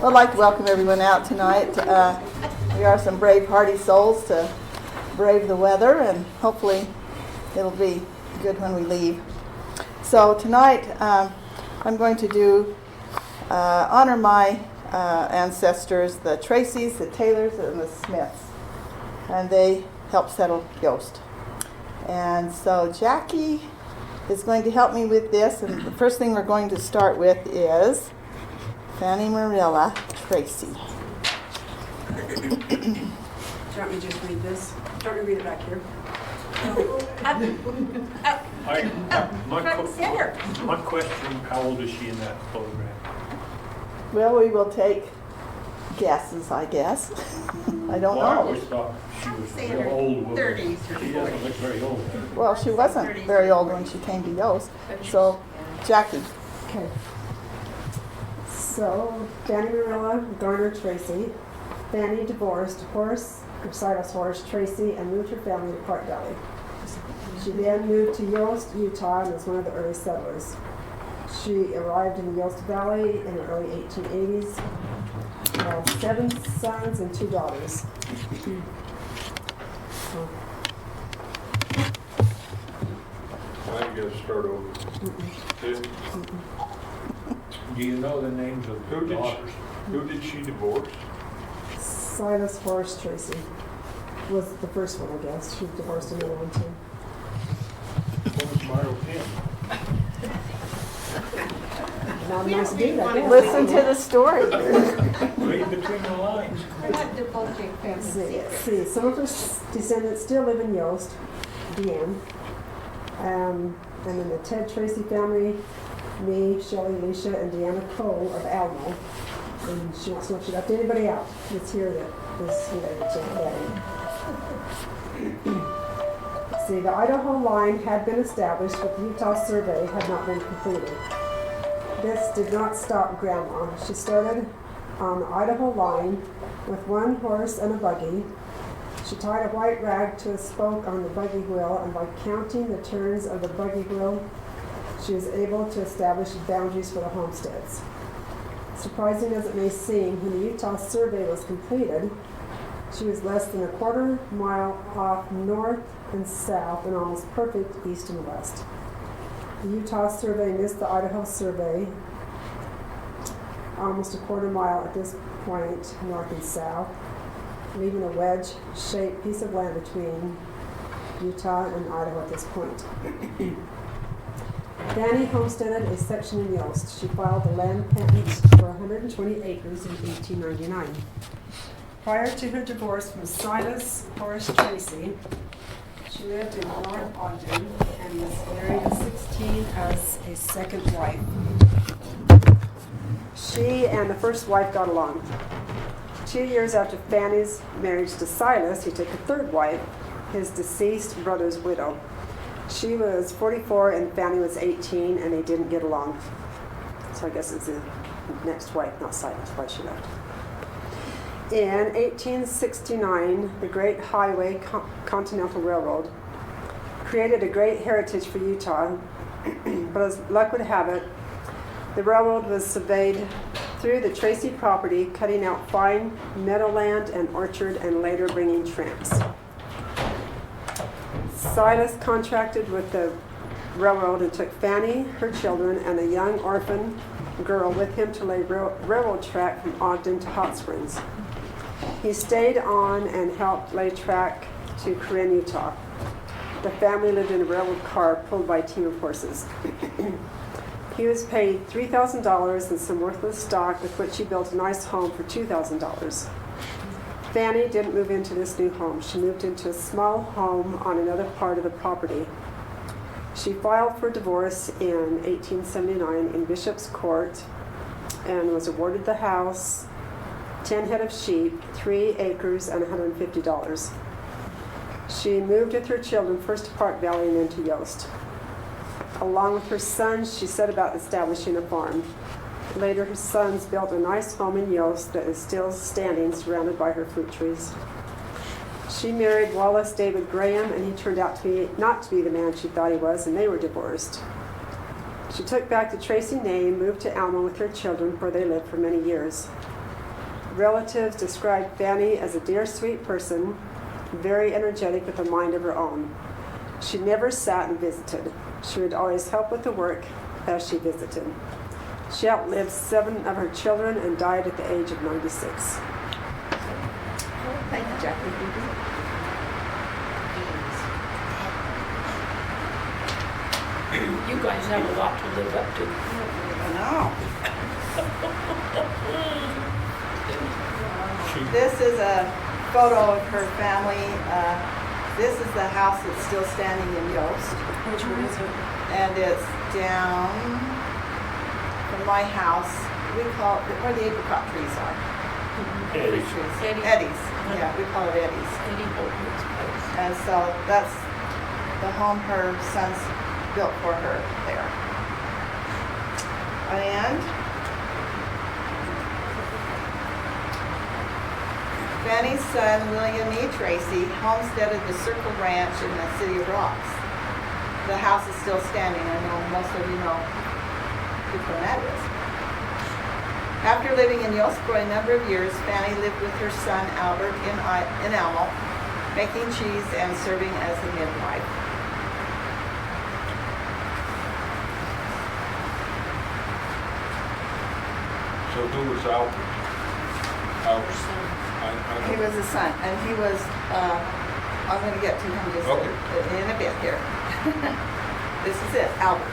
I'd like to welcome everyone out tonight. We are some brave, hardy souls to brave the weather, and hopefully it'll be good when we leave. So tonight I'm going to honor my ancestors, the Tracys, the Taylors, and the Smiths, and they helped settle Yost. And so Jackie is going to help me with this, and the first thing we're going to start with is Fanny Marilla Tracy. Do you want me to just read this? Do you want me to read it back here? My question, how old is she in that photograph? Well, we will take guesses, I guess. I don't Well, I know. always thought she was a real old woman. 30s or She doesn't look very old. Well, she wasn't very old when she came to Yost. So, Jackie. Okay. So, Fanny Marilla Garner Tracy. Fanny divorced Silas Horace Tracy and moved her family to Park Valley. She then moved to Yost, Utah, and was one of the early settlers. She arrived in the Yost Valley in the early 1880s. Had 7 sons and 2 daughters. I gotta start over. Do you know the names of Who the did daughters? Who did she divorce? Silas Horace Tracy was the first one, I guess. She divorced another one too. What was Milo Pym? Not a nice dude, I guess. Listen to the story. Read between the lines. We're not divulging family Let's secrets. see. Some of her descendants still live in Yost, Deanne. And then the Ted Tracy family, me, Shelley, Alicia, and Deanna Cole of Alamo. And she wants to know if she left anybody out that's here that is related to Daddy. See, the Idaho line had been established, but the Utah survey had not been completed. This did not stop Grandma. She started on the Idaho line with 1 horse and a buggy. She tied a white rag to a spoke on the buggy wheel, and by counting the turns of the buggy wheel, she was able to establish boundaries for the homesteads. Surprising as it may seem, when the Utah survey was completed, she was less than a quarter mile off north and south and almost perfect east and west. The Utah survey missed the Idaho survey almost a quarter mile at this point, north and south, leaving a wedge-shaped piece of land between Utah and Idaho at this point. Fanny homesteaded a section in Yost. She filed the land patent for 120 acres in 1899. Prior to her divorce from Silas Horace Tracy, she lived in North Ogden and was married at 16 as a second wife. She and the first wife got along. 2 years after Fanny's marriage to Silas, he took a third wife, his deceased brother's widow. She was 44 and Fanny was 18, and they didn't get along. So I guess it's the next wife, not Silas, why she left. In 1869, the Great Highway Continental Railroad created a great heritage for Utah, but as luck would have it, the railroad was surveyed through the Tracy property, cutting out fine meadowland and orchard and later bringing tramps. Silas contracted with the railroad and took Fanny, her children, and a young orphan girl with him to lay railroad track from Ogden to Hot Springs. He stayed on and helped lay track to Corinne, Utah. The family lived in a railroad car pulled by a team of horses. He was paid $3,000 in some worthless stock, with which he built a nice home for $2,000. Fanny didn't move into this new home. She moved into a small home on another part of the property. She filed for divorce in 1879 in Bishop's Court and was awarded the house, 10 head of sheep, 3 acres, and $150. She moved with her children first to Park Valley and then to Yost. Along with her sons, she set about establishing a farm. Later, her sons built a nice home in Yost that is still standing, surrounded by her fruit trees. She married Wallace David Graham, and he turned out to be not to be the man she thought he was, and they were divorced. She took back the Tracy name, moved to Alma with her children, where they lived for many years. Relatives described Fanny as a dear, sweet person, very energetic with a mind of her own. She never sat and visited. She would always help with the work as she visited. She outlived 7 of her children and died at the age of 96. Thank you, Jackie. You guys have a lot to live up to. I know. This is a photo of her family. This is the house that's still standing in Yost. Which one is it? And it's down from my house. We call it where the apricot trees are. Eddie's. Eddie. Eddie's. Yeah, we call it Eddie's. Eddie Bolton's place. And so that's the home her sons built for her there. And Fanny's son, William E. Tracy, homesteaded the Circle Ranch in the City of Rocks. The house is still standing. I know most of you know which one that is. After living in Yost for a number of years, Fanny lived with her son Albert in Almo, making cheese and serving as a midwife. So who was Albert? Albert's son? He was a son, and he was, I'm going to get to him just in a bit here. This is it, Albert.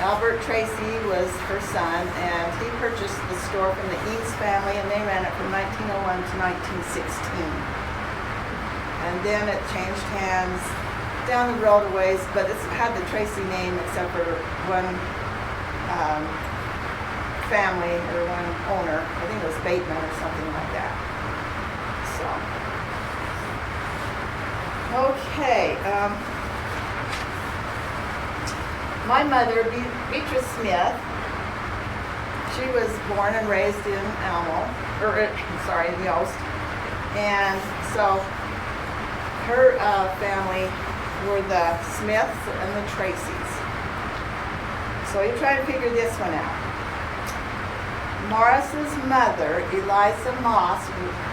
Albert Tracy was her son, and he purchased the store from the Eames family, and they ran it from 1901 to 1916. And then it changed hands down the road a ways, but it's had the Tracy name except for one family or one owner. I think it was Bateman or something like that. So, okay. My mother, Beatrice Smith, she was born and raised in in Yost. And so her family were the Smiths and the Tracys. So you try and figure this one out. Morris's mother, Eliza Moss,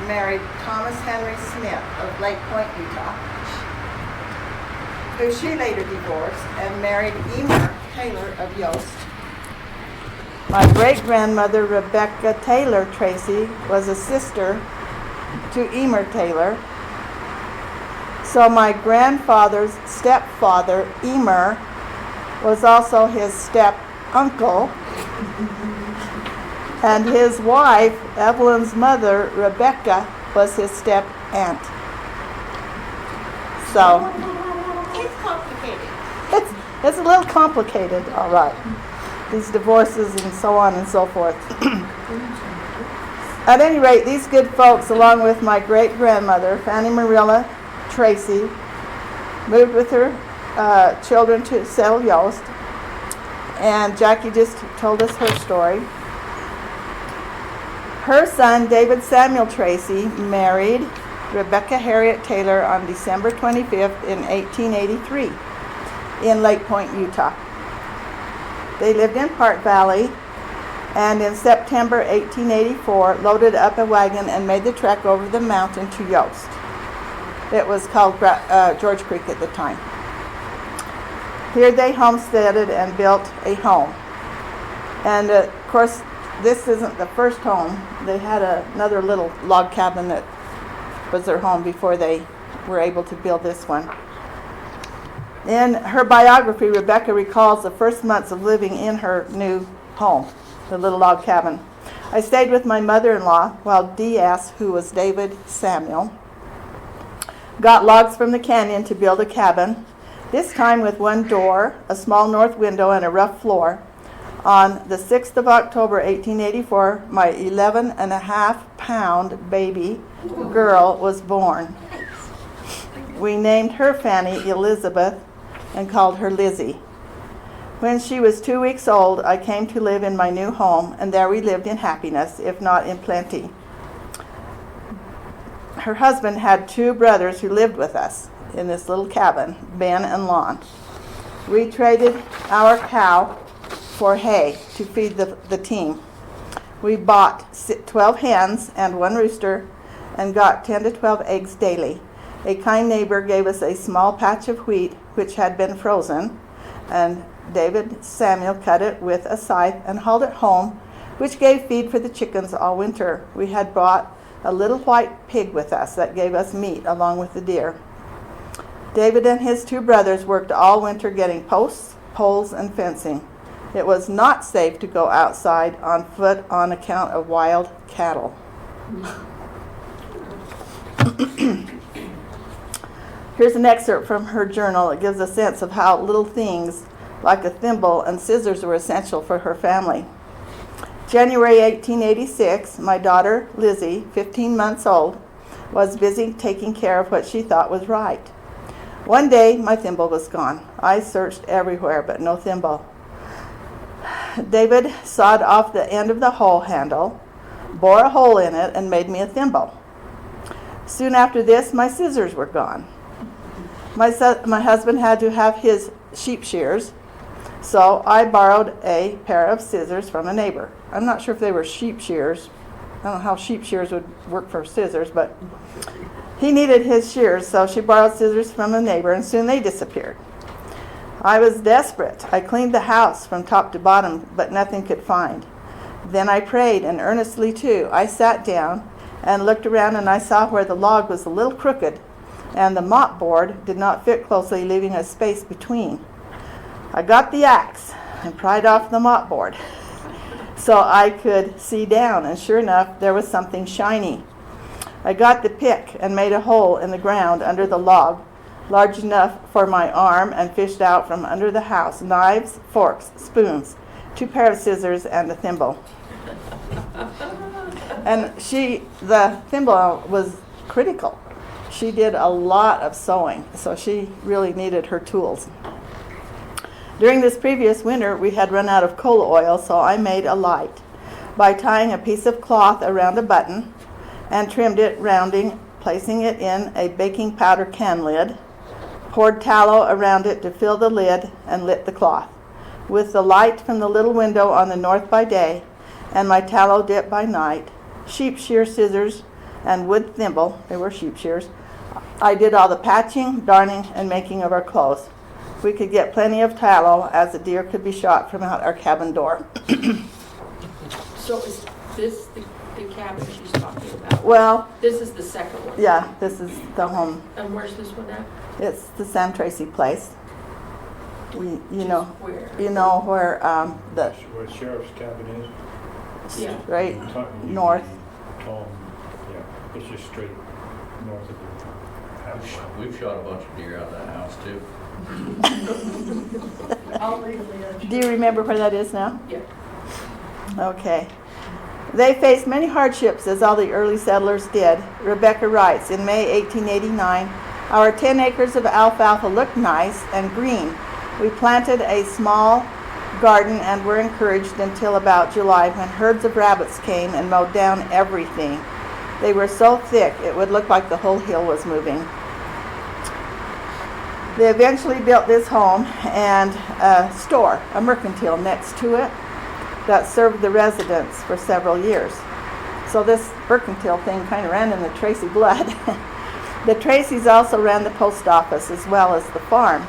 married Thomas Henry Smith of Lake Point, Utah, who she later divorced and married Emer Taylor of Yost. My great-grandmother, Rebecca Taylor Tracy, was a sister to Emer Taylor. So my grandfather's stepfather, Emer, was also his step-uncle. And his wife, Evelyn's mother, Rebecca, was his step-aunt. So, It's complicated. it's a little complicated, all right. These divorces and so on and so forth. At any rate, these good folks, along with my great-grandmother, Fanny Marilla Tracy, moved with her children to settle Yost. And Jackie just told us her story. Her son, David Samuel Tracy, married Rebecca Harriet Taylor on December 25th in 1883 in Lake Point, Utah. They lived in Park Valley, and in September 1884 loaded up a wagon and made the trek over the mountain to Yost. It was called George Creek at the time. Here they homesteaded and built a home. And of course, this isn't the first home. They had another little log cabin that was their home before they were able to build this one. In her biography, Rebecca recalls the first months of living in her new home, the little log cabin. I stayed with my mother-in-law while D.S., who was David Samuel, got logs from the canyon to build a cabin, this time with one door, a small north window, and a rough floor. On the 6th of October, 1884, my 11.5-pound baby girl was born. We named her Fanny Elizabeth and called her Lizzie. When she was 2 weeks old, I came to live in my new home, and there we lived in happiness, if not in plenty. Her husband had 2 brothers who lived with us in this little cabin, Ben and Lon. We traded our cow for hay to feed the team. We bought 12 hens and 1 rooster and got 10 to 12 eggs daily. A kind neighbor gave us a small patch of wheat which had been frozen, and David Samuel cut it with a scythe and hauled it home, which gave feed for the chickens all winter. We had brought a little white pig with us that gave us meat along with the deer. David and his 2 brothers worked all winter getting posts, poles, and fencing. It was not safe to go outside on foot on account of wild cattle. Here's an excerpt from her journal. It gives a sense of how little things like a thimble and scissors were essential for her family. January 1886, my daughter Lizzie, 15 months old, was busy taking care of what she thought was right. One day, my thimble was gone. I searched everywhere, but no thimble. David sawed off the end of the hoe handle, bore a hole in it, and made me a thimble. Soon after this, my scissors were gone. My husband had to have his sheep shears, so I borrowed a pair of scissors from a neighbor. I'm not sure if they were sheep shears. I don't know how sheep shears would work for scissors, but he needed his shears, so she borrowed scissors from a neighbor, and soon they disappeared. I was desperate. I cleaned the house from top to bottom, but nothing could find. Then I prayed, and earnestly too. I sat down and looked around, and I saw where the log was a little crooked, and the mop board did not fit closely, leaving a space between. I got the axe and pried off the mop board so I could see down, and sure enough, there was something shiny. I got the pick and made a hole in the ground under the log, large enough for my arm, and fished out from under the house knives, forks, spoons, 2 pairs of scissors, and a thimble. And the thimble was critical. She did a lot of sewing, so she really needed her tools. During this previous winter, we had run out of coal oil, so I made a light by tying a piece of cloth around a button and trimmed it, rounding, placing it in a baking powder can lid, poured tallow around it to fill the lid, and lit the cloth. With the light from the little window on the north by day and my tallow dip by night, sheep shear scissors and wood thimble, they were sheep shears, I did all the patching, darning, and making of our clothes. We could get plenty of tallow, as a deer could be shot from out our cabin door. So is this the cabin she's talking about? Well, This is the second one? yeah, this is the home. And where's this one at? It's the Sam Tracy place. You know Where? where the Where sheriff's cabin is? Yeah. right You- north. Yeah, it's just straight north of the house. We've shot a bunch of deer out of that house too. Do you remember where that is now? Yeah. Okay. They faced many hardships, as all the early settlers did. Rebecca writes, in May 1889, our 10 acres of alfalfa looked nice and green. We planted a small garden and were encouraged until about July, when herds of rabbits came and mowed down everything. They were so thick it would look like the whole hill was moving. They eventually built this home and a store, a mercantile next to it, that served the residents for several years. So this mercantile thing kind of ran in the Tracy blood. The Tracys also ran the post office as well as the farm.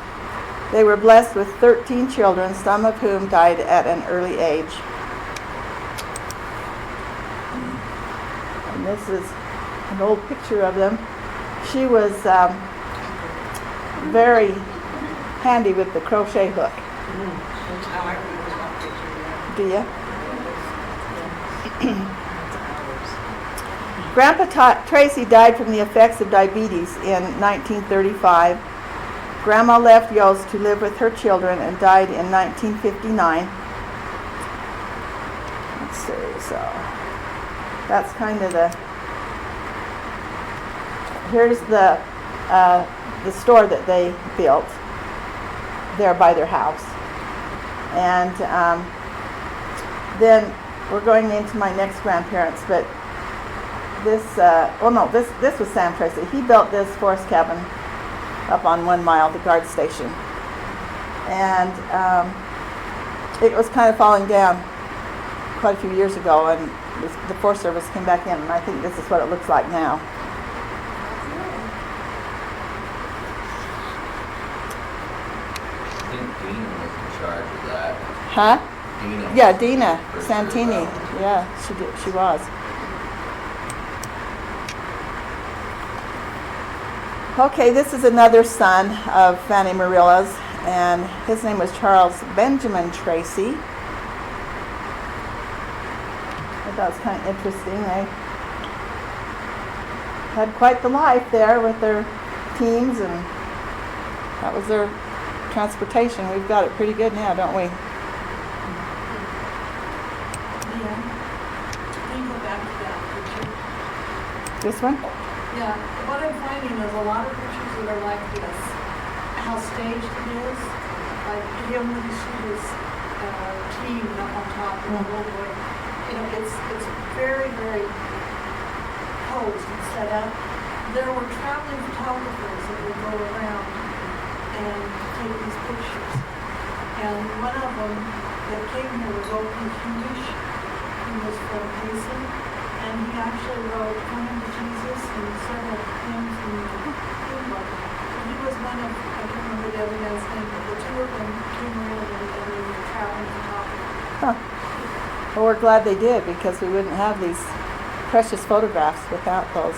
They were blessed with 13 children, some of whom died at an early age. And this is an old picture of them. She was very handy with the crochet hook. Do you? Grandpa Tracy died from the effects of diabetes in 1935. Grandma left Yost to live with her children and died in 1959. Let's see, so that's kind of here's the store that they built there by their house. And then we're going into my next grandparents, but this was Sam Tracy. He built this forest cabin up on 1 mile, the guard station. And it was kind of falling down quite a few years ago, and the Forest Service came back in, and I think this is what it looks like now. I think Dina was in charge of that. Huh? Dina. Yeah, Dina First year Santini. around. Yeah, she did. She was. Okay, this is another son of Fanny Marilla's, and his name was Charles Benjamin Tracy. I thought it was kind of interesting. They had quite the life there with their teams, and that was their transportation. We've got it pretty good now, don't we? Yeah. Can you go back to that picture? This one? Yeah, what I'm finding is a lot of pictures that are like this, how staged it is. Like him when you see his team up on top of the whole boy. You know, it's very, very posed and set up. There were traveling photographers that would go around and take these pictures. And one of them that came here was O.P. Huish. He was from Payson. And he actually wrote Coming to Jesus and several hymns in the hymn book. And he was one of, I can't remember the other man's name, but the two of them came around and they were traveling photographers. Huh. Well, we're glad they did, because we wouldn't have these precious photographs without those.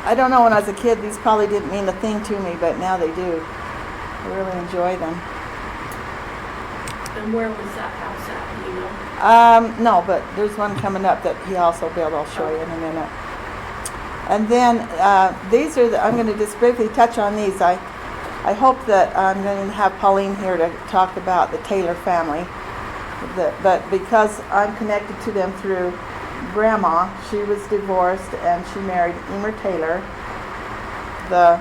I don't know, when I was a kid, these probably didn't mean a thing to me, but now they do. I really enjoy them. And where was that house at, you know? No, but there's one coming up that he also built. I'll show you in a minute. And then these are I'm going to just briefly touch on these. I hope that I'm going to have Pauline here to talk about the Taylor family. But because I'm connected to them through Grandma, she was divorced and she married Emer Taylor, the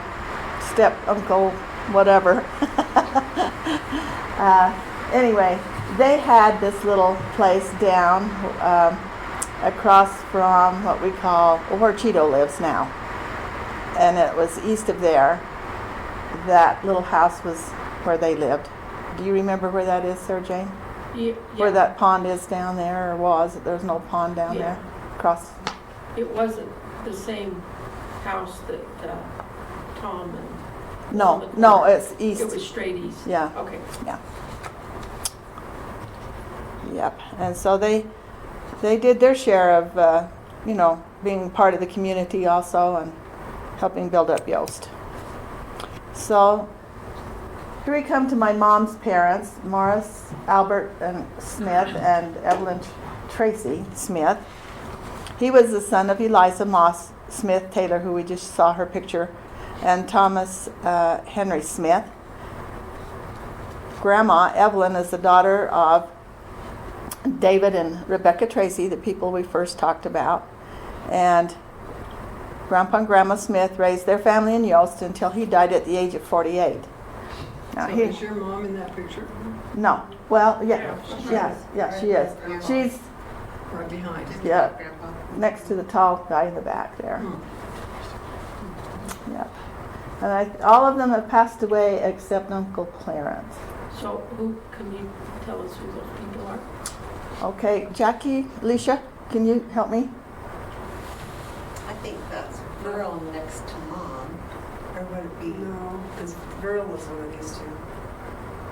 step uncle, whatever. Anyway, they had this little place down across from what we call where Cheeto lives now, and it was east of there. That little house was where they lived. Do you remember where that is, Sarah Jane? Yeah. Where that pond is down there, or was? There's no pond down Yeah. there. Across. It wasn't the same house that Tom and... No, it's east. It was straight east? Yeah. Okay. Yeah. Yep. And so they did their share of, being part of the community also and helping build up Yost. So here we come to my mom's parents, Morris Albert and Smith and Evelyn Tracy Smith. He was the son of Eliza Moss Smith Taylor, who we just saw her picture, and Thomas Henry Smith. Grandma Evelyn is the daughter of David and Rebecca Tracy, the people we first talked about. And Grandpa and Grandma Smith raised their family in Yost until he died at the age of 48. Now, So is your mom in that picture? No. Well, yeah, she is. She's Right behind. next to the tall guy in the back there. Yep. And all of them have passed away except Uncle Clarence. So who, can you tell us who those people are? Okay, Jackie, Alicia, can you help me? I think that's Merle next to Mom, or would it be? No, because Verl was one of these two.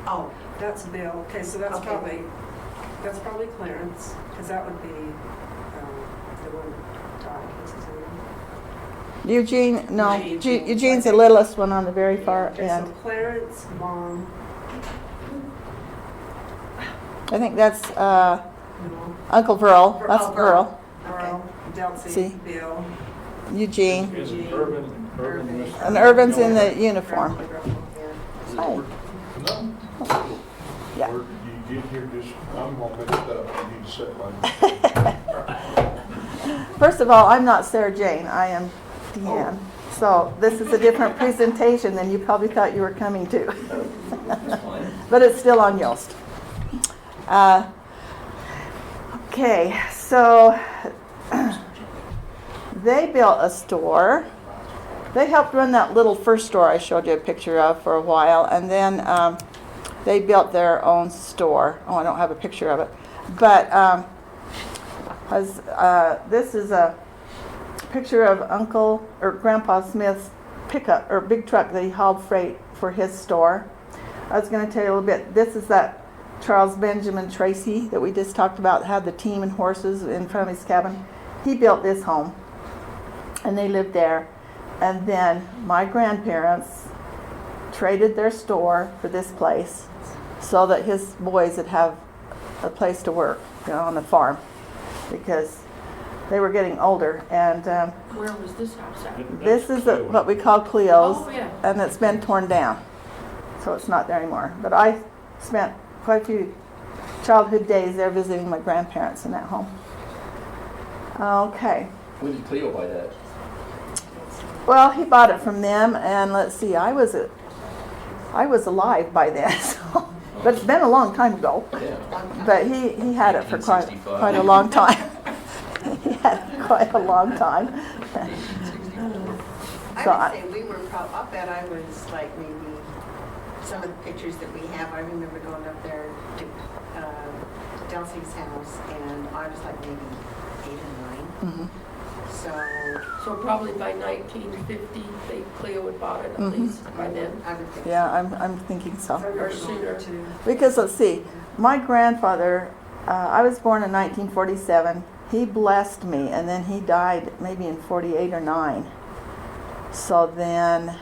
Oh, That's Bill. Okay, so that's Okay. probably Clarence, because that would be the one that died. What's his name? Eugene, no, Eugene. Eugene's the littlest one on the very far Okay, end. so Clarence, Mom, I think that's no, Uncle Verl. That's Oh, Verl. Merle, Delcy, See? Bill. Eugene. Is it Urban was- And Irvin's in the uniform. Grandpa. Hi. No. Yeah. Or you get here just, I'm all mixed up. You need to sit like. First of all, I'm not Sarah Jane. I am Deanne. So this is a different presentation than you probably thought you were coming to. But it's still on Yost. Okay, so they built a store. They helped run that little first store I showed you a picture of for a while, and then they built their own store. Oh, I don't have a picture of it. But this is a picture of Uncle or Grandpa Smith's pickup or big truck that he hauled freight for his store. I was going to tell you a little bit. This is that Charles Benjamin Tracy that we just talked about, had the team and horses in front of his cabin. He built this home, and they lived there. And then my grandparents traded their store for this place so that his boys would have a place to work, on the farm, because they were getting older. And Where was this house at? this is what we call Cleo's, Oh, yeah. and it's been torn down, so it's not there anymore. But I spent quite a few childhood days there visiting my grandparents in that home. Okay. When did Cleo buy that? Well, he bought it from them, and let's see, I was alive by then, so, but it's been a long time ago. Yeah. But he had it for quite 1865. a long time. He had it quite a long time. 1864. So I would say we were I'll bet I was like maybe some of the pictures that we have, I remember going up there to Delsey's house, and I was like maybe 8 or 9. Mhm. So probably by 1950, Cleo had bought it at Mhm. least by then, I would think. Yeah, I'm thinking so. or sooner. Because let's see, my grandfather, I was born in 1947. He blessed me, and then he died maybe in 48 or 9. So then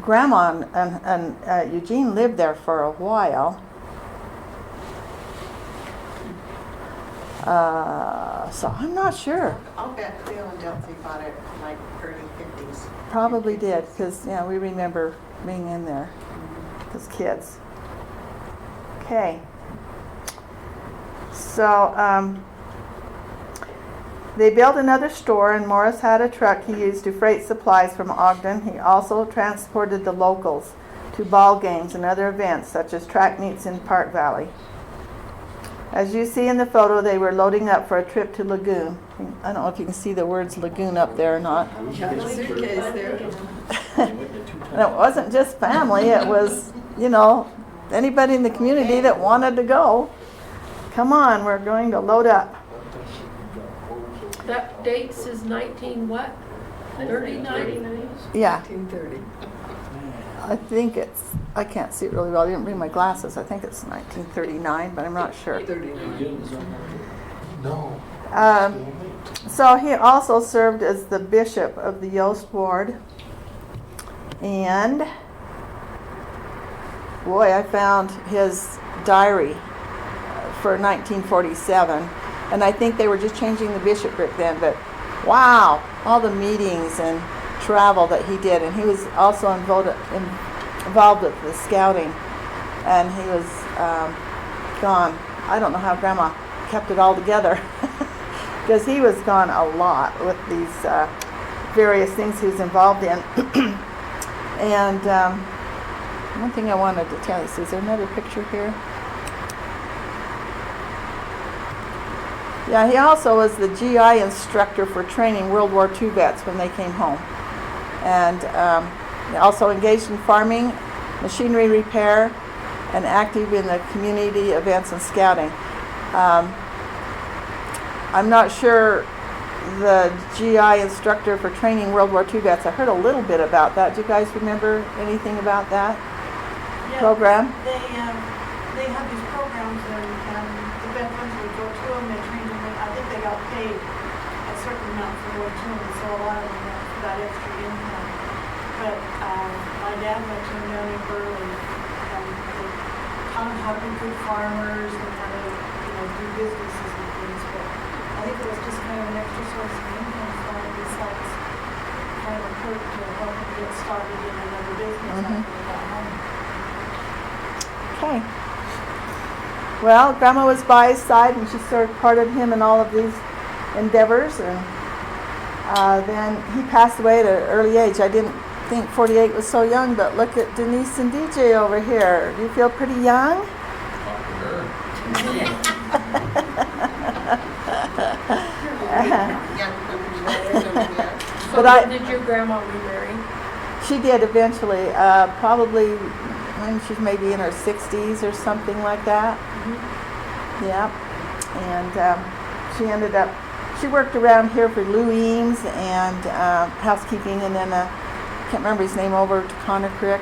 Grandma and Eugene lived there for a while. So I'm not sure. I'll bet Cleo and Delsey bought it like early 50s. Probably did, because we remember being in there as kids. Okay. So they built another store, and Morris had a truck he used to freight supplies from Ogden. He also transported the locals to ball games and other events, such as track meets in Park Valley. As you see in the photo, they were loading up for a trip to Lagoon. I don't know if you can see the words Lagoon up there or not. Got a suitcase there. And it wasn't just family, it was, anybody in the community that wanted to go. Come on, we're going to load up. That date says 19 what? 39? Yeah, 1930. I think I can't see it really well. I didn't bring my glasses. I think it's 1939, but I'm not sure. 39. No. So he also served as the bishop of the Yost ward. And boy, I found his diary for 1947. And I think they were just changing the bishopric then. But wow, all the meetings and travel that he did. And he was also involved with the scouting. And he was gone. I don't know how Grandma kept it all together. Because he was gone a lot with these various things he was involved in. And one thing I wanted to tell you, is there another picture here? Yeah, he also was the GI instructor for training World War II vets when they came home. And he also engaged in farming, machinery repair, and active in the community events and scouting. I'm not sure the GI instructor for training World War II vets. I heard a little bit about that. Do you guys remember anything about that program? They have these programs, and the veterans would go to them, they trained them. I think they got paid a certain amount for going to them, so a lot of them got extra income. But my dad went to them down in Burley, and they taught them how to be good farmers and how to do businesses and things. But I think it was just kind of an extra source of income for them, besides kind of a perk to help them get started in another business after they got home. Okay. Well, Grandma was by his side, and she supported him in all of these endeavors. And then he passed away at an early age. I didn't think 48 was so young, but look at Denise and DJ over here. Do you feel pretty young? So did your grandma remarry? She did eventually, probably when she's maybe in her 60s or something like that. Yeah, and she worked around here for Lou Eames and housekeeping, and then can't remember his name, over to Connor Creek.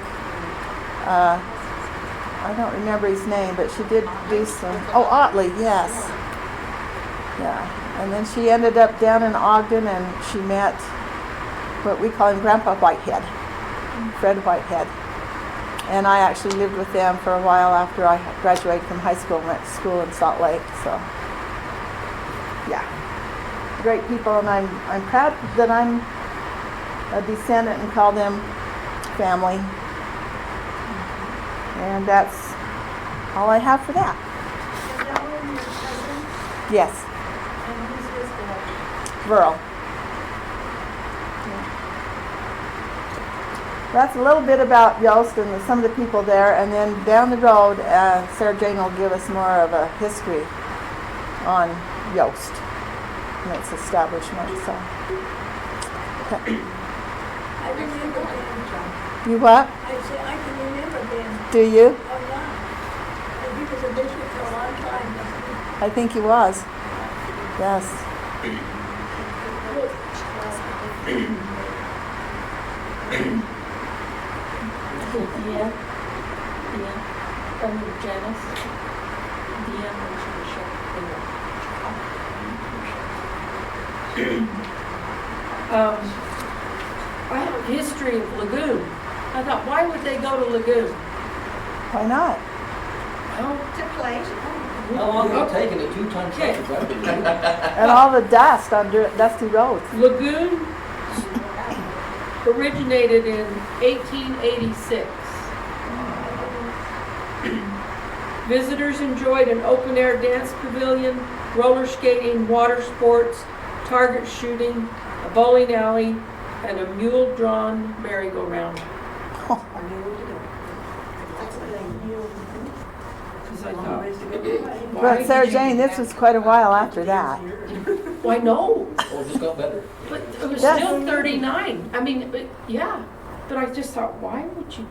I don't remember his name, but she did do some. Oh, Otley, yes. Yeah, and then she ended up down in Ogden, and she met what we call him Grandpa Whitehead, Fred Whitehead. And I actually lived with them for a while after I graduated from high school and went to school in Salt Lake. So, yeah, great people, and I'm proud that I'm a descendant and call them family. And that's all I have for that. Is that one your cousin? Yes, And who's his dad? Verl. That's a little bit about Yost and some of the people there, and then down the road, Sarah Jane will give us more of a history on Yost and its establishment. So, okay. I remember Ben. You what? I say, I can remember Ben. Do you? Oh, yeah. And he was a bishop for a long time, wasn't he? I think he was. Yes. Yeah. Janice. I have a history of Lagoon. I thought, why would they go to Lagoon? Why not? Well, To play. How long did it take in a 2-ton truck? Okay. Is that big? And all the dust on dusty roads. Lagoon originated in 1886. Visitors enjoyed an open-air dance pavilion, roller skating, water sports, target shooting, a bowling alley, and a mule-drawn merry-go-round. Because I thought, why But Sarah did you- Jane, this was quite a while after that. Why no? Oh, it just got better. But it was Yes. still 39. I mean, yeah. But I just thought, why would you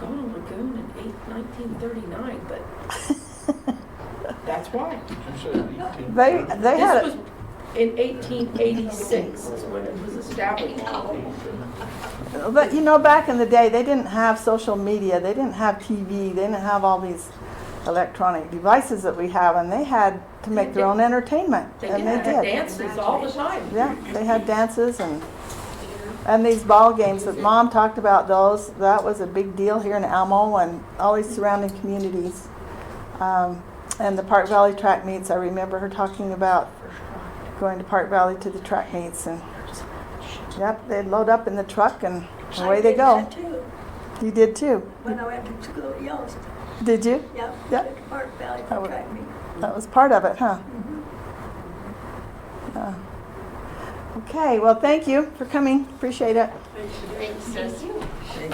go to Lagoon in 1939? But that's why. They had This was in 1886 is when it was established. But you know, back in the day, they didn't have social media, they didn't have TV, they didn't have all these electronic devices that we have, and they had to make their own entertainment, They and did they have did. dances all the time. Yeah, they had dances and these ball games that Mom talked about. Those, that was a big deal here in Almo and all these surrounding communities. And the Park Valley track meets, I remember her talking about going to Park Valley to the track meets, and yep, they'd load up in the truck and away they go. I did that too, You did too, when I went to school at Yost. did you? Yep. Yep. Took to Park Valley Oh, for track meet. That was part of it, huh? Okay, well, thank you for coming. Appreciate it. Thanks, Tracy.